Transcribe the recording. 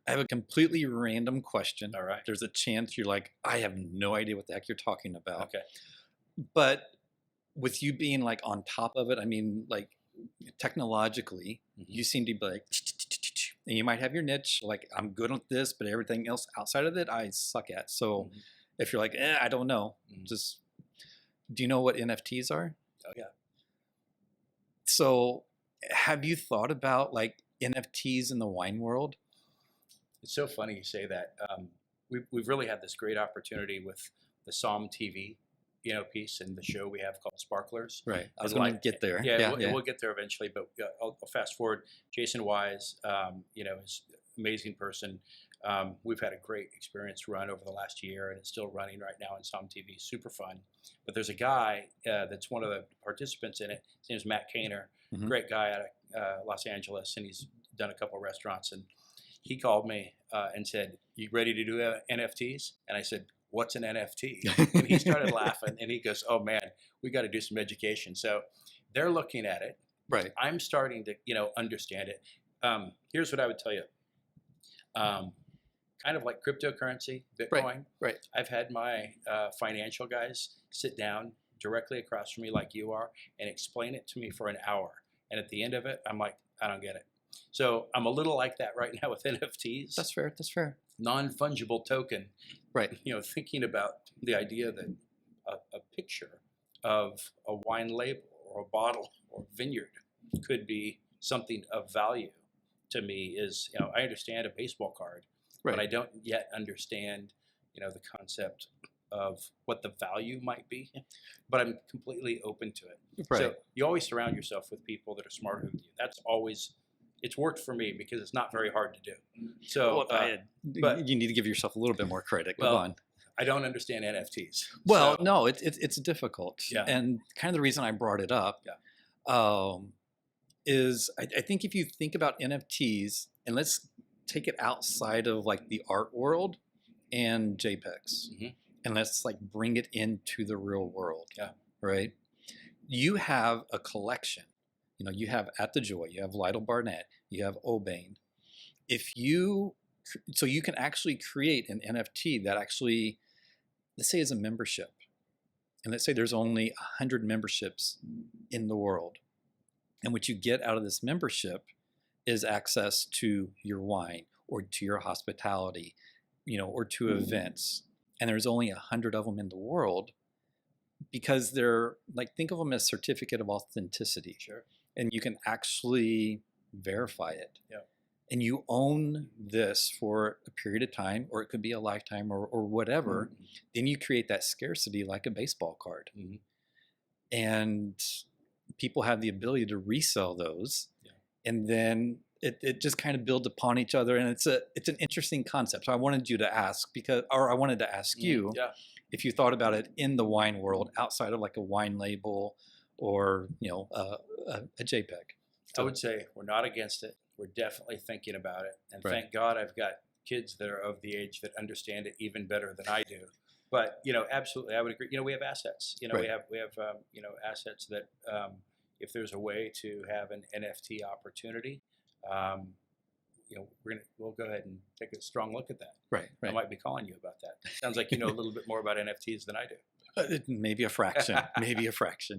I have a completely random question. All right. There's a chance you're like, I have no idea what the heck you're talking about. Okay. But with you being like on top of it, I mean, like technologically, you seem to be like, and you might have your niche, like I'm good at this, but everything else outside of it, I suck at. So if you're like, I don't know, just, do you know what NFTs are? Oh yeah. So have you thought about like NFTs in the wine world? It's so funny you say that. We've really had this great opportunity with the Psalm TV, piece and the show we have called Sparklers. Right. I was And going to get there. Yeah, we'll get there eventually, but I'll fast forward. Jason Wise, is an amazing person. We've had a great experience run over the last year, and it's still running right now on Psalm TV. Super fun. But there's a guy that's one of the participants in it. His name is Matt Kaner. Great guy out of Los Angeles, and he's done a couple of restaurants. And he called me and said, "You ready to do NFTs?" And I said, "What's an NFT?" And he started laughing, and he goes, "Oh man, we got to do some education." So they're looking at it. Right. I'm starting to, understand it. Here's what I would tell you. Kind of like cryptocurrency, Bitcoin. Right. I've had my financial guys sit down directly across from me like you are and explain it to me for an hour. And at the end of it, I'm like, I don't get it. So I'm a little like that right now with NFTs. That's fair. That's fair. Non-fungible token. Right. Thinking about the idea that a picture of a wine label or a bottle or vineyard could be something of value to me is, I understand a baseball card, but I don't yet understand, the concept of what the value might be, but I'm completely open to it. Right. So you always surround yourself with people that are smarter than you. That's always, it's worked for me because it's not very hard to do. So, but you need to give yourself a little bit more credit. Go on. I don't understand NFTs. Well, no, it's difficult. Yeah. And kind of the reason I brought it up is I think if you think about NFTs, and let's take it outside of like the art world and JPEGs, and let's like bring it into the real world. Yeah. Right. You have a collection. You have At the Joy, you have Lytle Barnett, you have Obane. So you can actually create an NFT that actually, let's say, is a membership. And let's say there's only 100 memberships in the world. And what you get out of this membership is access to your wine or to your hospitality, or to events. And there's only 100 of them in the world because they're like, think of them as certificate of authenticity. Sure. And you can actually verify it. Yeah. And you own this for a period of time, or it could be a lifetime or whatever. Then you create that scarcity like a baseball card. And people have the ability to resell those. Yeah. And then it just kind of builds upon each other. And it's an interesting concept. So I wanted you to ask I wanted to ask you if you thought about it in the wine world outside of like a wine label or, a JPEG. I would say we're not against it. We're definitely thinking about it. And thank God I've got kids that are of the age that understand it even better than I do. But, absolutely, I would agree. We have assets. We have assets that if there's a way to have an NFT opportunity, we'll go ahead and take a strong look at that. Right. I might be calling you about that. Sounds like you know a little bit more about NFTs than I do. Maybe a fraction.